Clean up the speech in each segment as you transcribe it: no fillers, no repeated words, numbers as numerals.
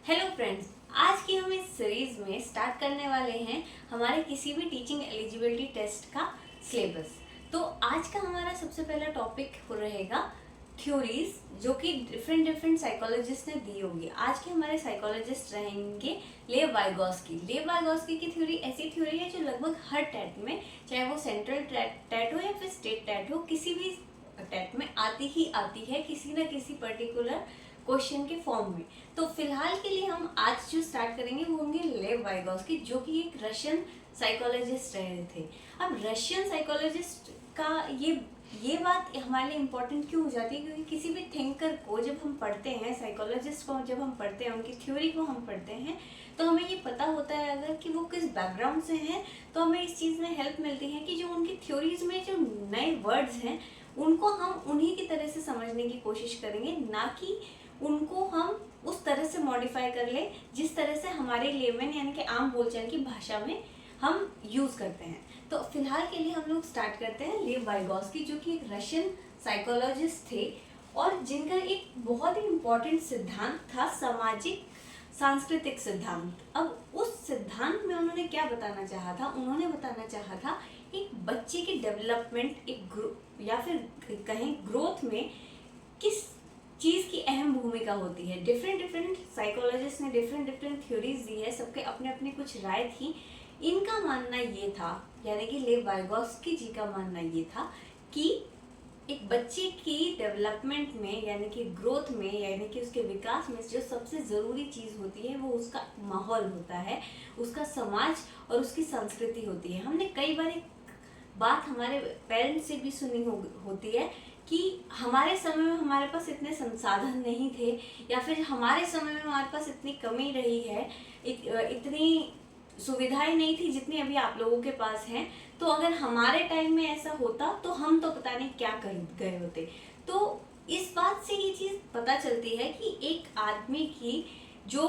Hello friends, आज की हम इस सीरीज में स्टार्ट करने वाले हैं हमारे किसी भी टीचिंग एलिजिबिलिटी टेस्ट का सिलेबस। तो आज का हमारा सबसे पहला टॉपिक रहेगा थ्योरीज, जो कि डिफरेंट साइकोलॉजिस्ट ने दी होगी। आज के हमारे साइकोलॉजिस्ट रहेंगे लेव वाइगोस्की। लेव वाइगोस्की की थ्योरी ऐसी थ्योरी है जो लगभग हर टेट में, चाहे वो सेंट्रल टेट हो या फिर स्टेट टेट हो, किसी भी टेट में आती ही आती है किसी न किसी पर्टिकुलर क्वेश्चन के फॉर्म में। तो फिलहाल के लिए हम आज जो स्टार्ट करेंगे वो होंगे लेव वाइगोस्की, जो कि एक रशियन साइकोलॉजिस्ट रहे थे। अब रशियन साइकोलॉजिस्ट का ये बात हमारे लिए इम्पोर्टेंट क्यों हो जाती है, क्योंकि किसी भी थिंकर को जब हम पढ़ते हैं, साइकोलॉजिस्ट को जब हम पढ़ते हैं, उनकी थ्योरी को हम पढ़ते हैं, तो हमें ये पता होता है अगर कि वो किस बैकग्राउंड से हैं, तो हमें इस चीज़ में हेल्प मिलती है कि जो उनकी थ्योरीज में जो नए वर्ड्स हैं उनको हम उन्हीं की तरह से समझने की कोशिश करेंगे, ना कि उनको हम उस तरह से मॉडिफाई कर ले जिस तरह से हमारे लेमन यानी कि आम बोलचाल की भाषा में हम यूज करते हैं। तो फिलहाल के लिए हम लोग स्टार्ट करते हैं लेव वाइगोस्की, जो कि एक रशियन साइकोलॉजिस्ट थे और जिनका एक बहुत ही इम्पोर्टेंट सिद्धांत था सामाजिक सांस्कृतिक सिद्धांत। अब उस सिद्धांत में उन्होंने क्या बताना चाहा था, उन्होंने बताना चाहा था एक बच्चे की डेवलपमेंट, एक या फिर कहें ग्रोथ में किस चीज़ की अहम भूमिका होती है। डिफरेंट साइकोलॉजिस्ट ने डिफरेंट थ्योरीज दी है, सबके अपने अपने कुछ राय थी। इनका मानना ये था, यानी कि लेव वाइगोस्की जी का मानना ये था कि एक बच्चे की डेवलपमेंट में, यानी कि ग्रोथ में, यानी कि उसके विकास में जो सबसे ज़रूरी चीज़ होती है वो उसका माहौल होता है, उसका समाज और उसकी संस्कृति होती है। हमने कई बार एक बात हमारे पेरेंट्स से भी सुनी होती है कि हमारे समय में हमारे पास इतने संसाधन नहीं थे, या फिर हमारे समय में हमारे पास इतनी कमी रही है, इतनी सुविधाएं नहीं थी जितनी अभी आप लोगों के पास हैं। तो अगर हमारे टाइम में ऐसा होता तो हम तो पता नहीं क्या कर गए होते। तो इस बात से ये चीज़ पता चलती है कि एक आदमी की जो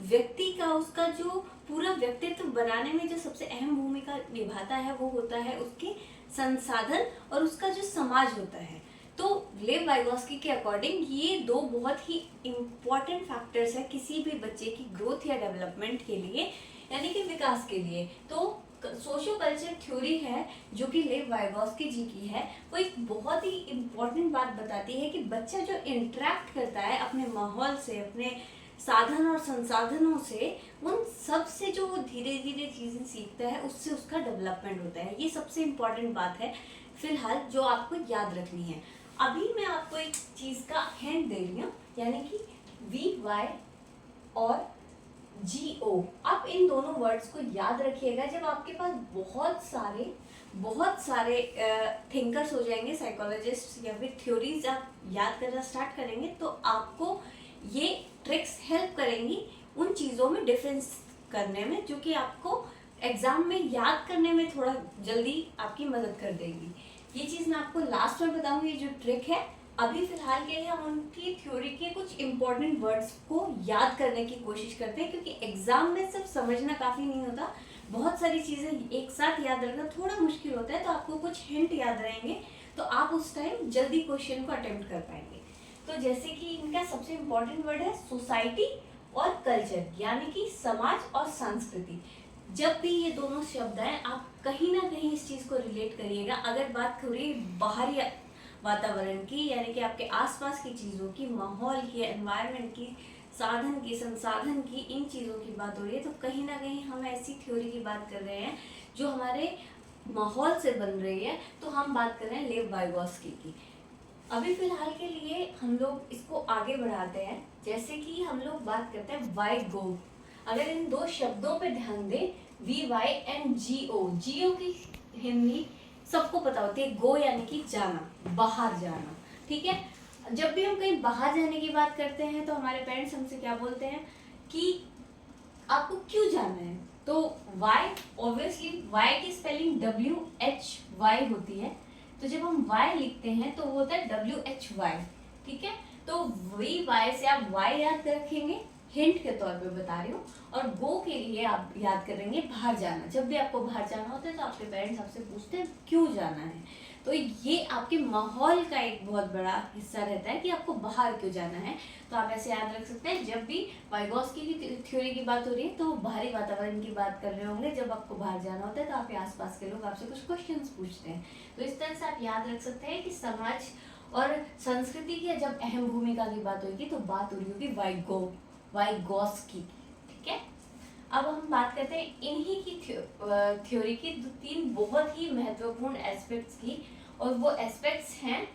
व्यक्ति का, उसका जो पूरा व्यक्तित्व बनाने में जो सबसे अहम भूमिका निभाता है वो होता है उसके संसाधन और उसका जो समाज होता है। तो लेव वाइगोस्की के अकॉर्डिंग ये दो बहुत ही इम्पोर्टेंट फैक्टर्स है किसी भी बच्चे की ग्रोथ या डेवलपमेंट के लिए, यानी कि विकास के लिए। तो सोशो कल्चर थ्योरी है जो कि लेव वाइगोस्की जी की है, वो एक बहुत ही इम्पोर्टेंट बात बताती है कि बच्चा जो इंटरेक्ट करता है अपने माहौल से, अपने साधन और संसाधनों से, उन सब से जो वो धीरे धीरे चीज़ें सीखता है उससे उसका डेवलपमेंट होता है। ये सबसे इम्पोर्टेंट बात है फिलहाल जो आपको याद रखनी है। अभी मैं आपको एक चीज़ का हिंट दे रही हूँ, यानी कि VY और GO। आप इन दोनों वर्ड्स को याद रखिएगा। जब आपके पास बहुत सारे थिंकर्स हो जाएंगे, साइकोलॉजिस्ट या फिर थ्योरीज आप याद करना स्टार्ट करेंगे, तो आपको ये ट्रिक्स हेल्प करेंगी उन चीज़ों में डिफरेंस करने में, जो कि आपको एग्जाम में याद करने में थोड़ा जल्दी आपकी मदद कर देगी। ये चीज़ मैं आपको लास्ट में बताऊंगी, ये जो ट्रिक है। अभी फिलहाल के लिए हम उनकी थ्योरी के कुछ इंपॉर्टेंट वर्ड्स को याद करने की कोशिश करते हैं, क्योंकि एग्जाम में सिर्फ समझना काफ़ी नहीं होता, बहुत सारी चीज़ें एक साथ याद रखना थोड़ा मुश्किल होता है। तो आपको कुछ हिंट याद रहेंगे तो आप उस टाइम जल्दी क्वेश्चन को अटेम्प्ट कर पाएंगे। तो जैसे कि इनका सबसे इम्पोर्टेंट वर्ड है सोसाइटी और कल्चर, यानी कि समाज और संस्कृति। जब भी ये दोनों शब्द हैं, आप कहीं ना कहीं इस चीज़ को रिलेट करिएगा। अगर बात करें बाहरी वातावरण की, यानी कि आपके आसपास की चीज़ों की, माहौल की, एनवायरनमेंट की, साधन की, संसाधन की, इन चीज़ों की बात हो रही है, तो कहीं ना कहीं हम ऐसी थ्योरी की बात कर रहे हैं जो हमारे माहौल से बन रही है। तो हम बात कर रहे हैं लेव वाइगोस्की की। अभी फिलहाल के लिए हम लोग इसको आगे बढ़ाते हैं। जैसे कि हम लोग बात करते हैं वाई गो। अगर इन दो शब्दों पे ध्यान दें, VY एंड GO की हिंदी सबको पता होती है, गो यानी कि जाना, बाहर जाना। ठीक है, जब भी हम कहीं बाहर जाने की बात करते हैं तो हमारे पेरेंट्स हमसे क्या बोलते हैं कि आपको क्यों जाना है। तो वाई, ऑब्वियसली वाई की स्पेलिंग WHY होती है, तो जब हम y लिखते हैं तो वो होता है WHY। ठीक है, तो VY से आप y याद रखेंगे, हिंट के तौर पे बता रही हूँ, और गो के लिए आप याद करेंगे बाहर जाना। जब भी आपको बाहर जाना होता है तो आपके पेरेंट्स आपसे पूछते हैं क्यों जाना है, तो ये आपके माहौल का एक बहुत बड़ा हिस्सा रहता है कि आपको बाहर क्यों जाना है। तो आप ऐसे याद रख सकते हैं, जब भी वाइगोस्की की थ्योरी की बात हो रही है तो बाहरी वातावरण की बात कर रहे होंगे। जब आपको बाहर जाना होता है तो आपके आसपास के लोग आपसे कुछ क्वेश्चंस पूछते हैं। तो इस तरह से आप याद रख सकते हैं कि समाज और संस्कृति की जब अहम भूमिका की बात होगी तो बात हो रही होगी वाइगोस्की की। ठीक है, अब हम बात करते हैं इन्हीं की थ्योरी की तीन बहुत ही महत्वपूर्ण एस्पेक्ट्स की, और वो एस्पेक्ट्स हैं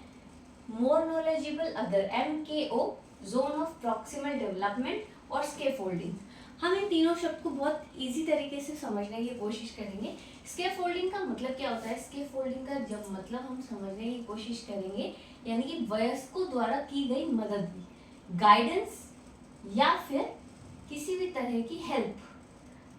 more knowledgeable other, MKO, zone of proximal development और स्कैफोल्डिंग। हम इन तीनों शब्द को बहुत इजी तरीके से समझने की कोशिश करेंगे। स्कैफोल्डिंग का मतलब क्या होता है? स्कैफोल्डिंग का जब मतलब हम समझने की कोशिश करेंगे यानी कि वयस्कों द्वारा की गई मदद, गाइडेंस या फिर किसी भी तरह की हेल्प,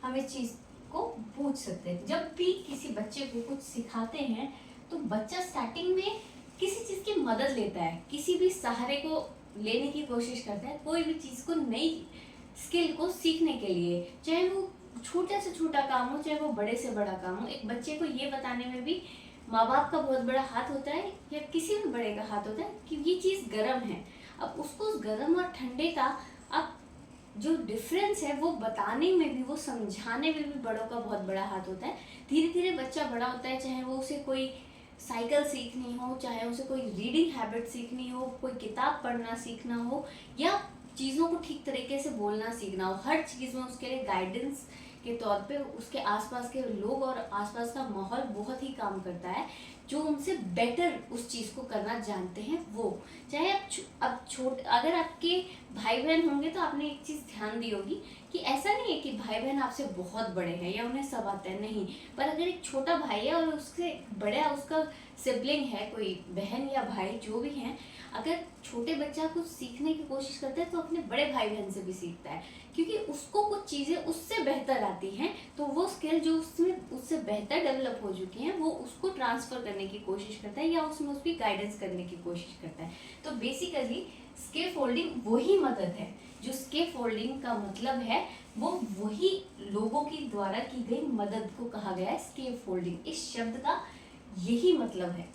हम इस चीज को पूछ सकते हैं। जब भी किसी बच्चे को कुछ सिखाते हैं तो बच्चा स्टार्टिंग में किसी चीज की मदद लेता है, किसी भी सहारे को लेने की कोशिश करता है, कोई भी चीज को, नई स्किल को सीखने के लिए, चाहे वो छोटे से छोटा काम हो चाहे वो बड़े से बड़ा काम हो। एक बच्चे को ये बताने में भी माँ बाप का बहुत बड़ा हाथ होता है या किसी भी बड़े का हाथ होता है कि ये चीज गर्म है। अब उसको उस गर्म और ठंडे का अब जो डिफरेंस है वो बताने में भी, वो समझाने में भी बड़ों का बहुत बड़ा हाथ होता है। धीरे धीरे बच्चा बड़ा होता है, चाहे वो उसे कोई साइकिल सीखनी हो, चाहे उसे कोई रीडिंग हैबिट सीखनी हो, कोई किताब पढ़ना सीखना हो, या चीज़ों को ठीक तरीके से बोलना सीखना हो, हर चीज़ में उसके लिए गाइडेंस के तौर पे उसके आसपास के लोग और आसपास का माहौल बहुत ही काम करता है। जो उनसे बेटर उस चीज़ को करना जानते हैं वो, चाहे अब अगर आपके भाई बहन होंगे तो आपने एक चीज़ ध्यान दी होगी कि ऐसा नहीं है कि भाई बहन आपसे बहुत बड़े हैं या उन्हें सब आता है, नहीं। पर अगर एक छोटा भाई है और उससे बड़ा उसका सिबलिंग है, कोई बहन या भाई जो भी हैं, अगर छोटे बच्चा कुछ सीखने की कोशिश करता है तो अपने बड़े भाई बहन से भी सीखता है, क्योंकि उसको कुछ चीज़ें उससे बेहतर आती हैं। तो वो स्किल जो उसमें उससे बेहतर डेवलप हो चुकी हैं वो उसको ट्रांसफ़र करने की कोशिश करता है या उसमें उसकी गाइडेंस करने की कोशिश करता है। तो बेसिकली स्कैफोल्डिंग वही मदद है। जो स्कैफोल्डिंग का मतलब है वो वही लोगों की द्वारा की गई मदद को कहा गया है स्कैफोल्डिंग। इस शब्द का यही मतलब है।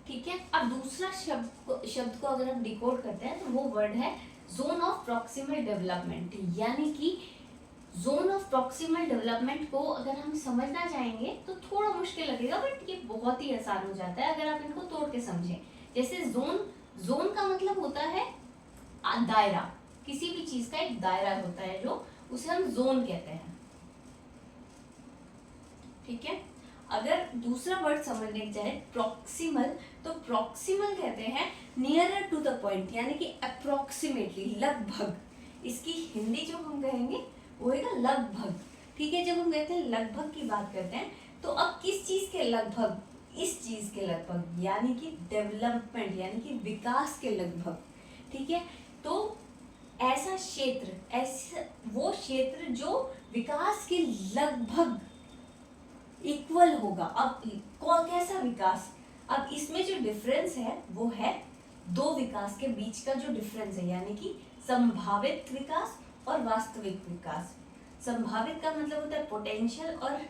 ठीक है, अब दूसरा शब्द को अगर हम डिकोड करते हैं तो वो वर्ड है जोन ऑफ प्रॉक्सिमल डेवलपमेंट। यानी कि जोन ऑफ प्रॉक्सिमल डेवलपमेंट को अगर हम समझना चाहेंगे तो थोड़ा मुश्किल लगेगा, बट ये बहुत ही आसान हो जाता है अगर आप इनको तोड़ के समझें। जैसे जोन का मतलब होता है दायरा, किसी भी चीज का एक दायरा होता है जो उसे हम जोन कहते हैं। ठीक है, अगर दूसरा वर्ड समझने की जाए प्रॉक्सिमल, तो प्रॉक्सिमल कहते हैं नियरर टू द पॉइंट, यानी कि अप्रोक्सीमेटली, लगभग। इसकी हिंदी जो हम कहेंगे वो है लगभग। ठीक है, जब हम कहते हैं लगभग की बात करते हैं तो अब किस चीज के लगभग? इस चीज के लगभग, यानी कि डेवलपमेंट, यानी कि विकास के लगभग। ठीक है, तो ऐसा क्षेत्र, ऐसा वो क्षेत्र जो विकास के लगभग इक्वल होगा। अब कैसा विकास? अब इसमें जो डिफरेंस है वो है दो विकास के बीच का जो डिफरेंस है, यानी कि संभावित विकास और वास्तविक विकास। संभावित का मतलब होता है पोटेंशियल और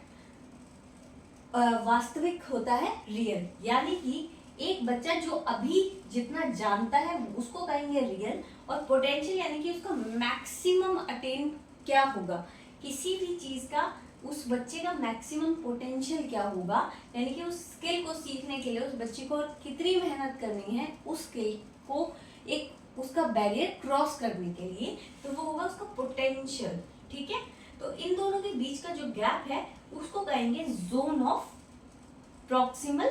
वास्तविक होता है रियल। यानी कि एक बच्चा जो अभी जितना जानता है उसको कहेंगे रियल, और पोटेंशियल यानी कि उसका मैक्सिमम अटेन क्या होगा, किसी भी चीज का उस बच्चे का मैक्सिमम पोटेंशियल क्या होगा, यानी कि उस स्किल को सीखने के लिए उस बच्चे को कितनी मेहनत करनी है उस स्किल को एक उसका बैरियर क्रॉस करने के लिए, तो वो होगा उसका पोटेंशियल। ठीक है, तो इन दोनों के बीच का जो गैप है उसको कहेंगे zone of proximal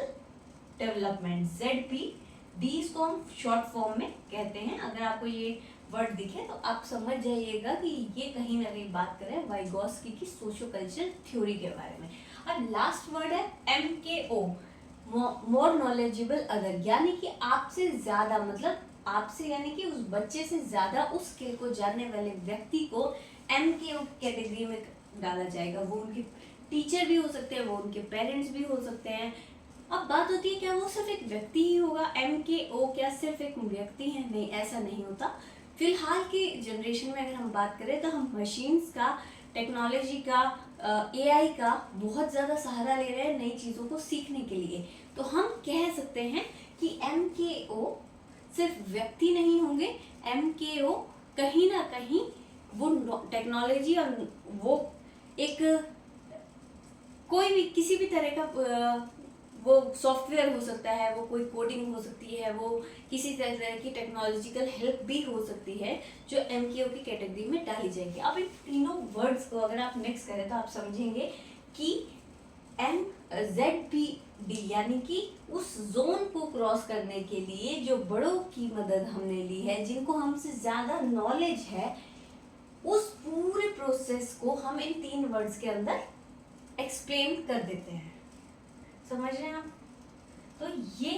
development, ZPD इसको हम शॉर्ट फॉर्म में कहते हैं। अगर आपको ये वर्ड दिखे तो आप समझ जाइएगा कि ये कहीं ना कहीं बात कर रहे हैं वाइगोस्की की सोशो कल्चरल थ्योरी के बारे में। अब लास्ट वर्ड है MKO, मोर नॉलेजेबल अदर, यानी कि आपसे ज्यादा, मतलब आपसे यानी कि उस बच्चे से ज्यादा उस स्किल को जानने वाले व्यक्ति को MKO कैटेगरी में डाला जाएगा। वो उनके टीचर भी हो सकते हैं, वो उनके पेरेंट्स भी हो सकते हैं। अब बात होती है क्या वो सिर्फ एक व्यक्ति ही होगा? MKO क्या सिर्फ एक व्यक्ति है? नहीं, ऐसा नहीं होता। फिलहाल की जनरेशन में अगर हम बात करें तो हम मशीन्स का, टेक्नोलॉजी का, AI का बहुत ज़्यादा सहारा ले रहे हैं नई चीज़ों को सीखने के लिए। तो हम कह सकते हैं कि MKO सिर्फ व्यक्ति नहीं होंगे, MKO कहीं ना कहीं वो टेक्नोलॉजी और वो एक कोई भी किसी भी तरह का वो सॉफ्टवेयर हो सकता है, वो कोई कोडिंग हो सकती है, वो किसी तरह की टेक्नोलॉजिकल हेल्प भी हो सकती है जो MKO की कैटेगरी में डाली जाएगी। अब इन तीनों वर्ड्स को अगर आप मिक्स करें तो आप समझेंगे कि MZBD यानी कि उस जोन को क्रॉस करने के लिए जो बड़ों की मदद हमने ली है, जिनको हमसे ज़्यादा नॉलेज है, उस पूरे प्रोसेस को हम इन 3 वर्ड्स के अंदर एक्सप्लेन कर देते हैं। समझ रहे हैं आप? तो ये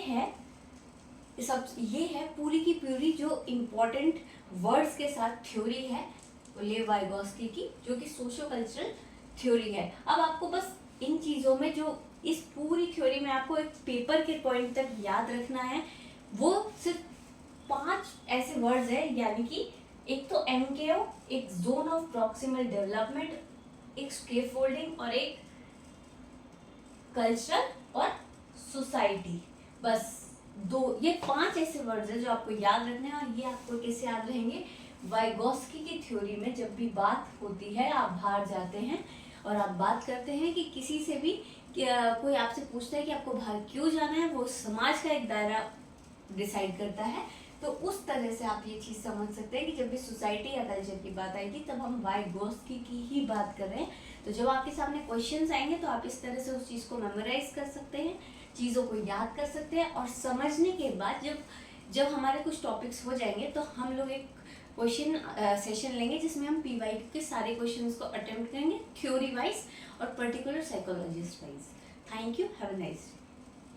है पूरी की पूरी जो इम्पोर्टेंट वर्ड्स के साथ थ्योरी है लेव वाइगोस्की की, जो कि सोशो कल्चरल थ्योरी है। अब आपको बस इन चीज़ों में जो इस पूरी थ्योरी में आपको एक पेपर के पॉइंट तक याद रखना है, वो सिर्फ 5 ऐसे वर्ड्स है, यानी कि एक तो MKO, एक जोन ऑफ प्रॉक्सिमल डेवलपमेंट, एक स्केफोल्डिंग और एक कल्चर और सोसाइटी। बस ये 5 ऐसे वर्ड्स हैं जो आपको याद रखने हैं। और ये आपको कैसे याद रहेंगे? वाइगोस्की की थ्योरी में जब भी बात होती है, आप बाहर जाते हैं और आप बात करते हैं कि किसी से भी कोई आपसे पूछता है कि आपको बाहर क्यों जाना है, वो समाज का एक दायरा डिसाइड करता है। तो उस तरह से आप ये चीज़ समझ सकते हैं कि जब भी सोसाइटी या कल्चर की बात आएगी तब हम वाइगोस्की की ही बात कर रहे हैं। तो जब आपके सामने क्वेश्चंस आएंगे तो आप इस तरह से उस चीज़ को मेमोराइज कर सकते हैं, चीज़ों को याद कर सकते हैं। और समझने के बाद जब हमारे कुछ टॉपिक्स हो जाएंगे तो हम लोग एक क्वेश्चन सेशन लेंगे जिसमें हम PYQ के सारे क्वेश्चंस को अटेम्प्ट करेंगे, थ्योरी वाइज और particular psychologist wise. Thank you, have a nice day.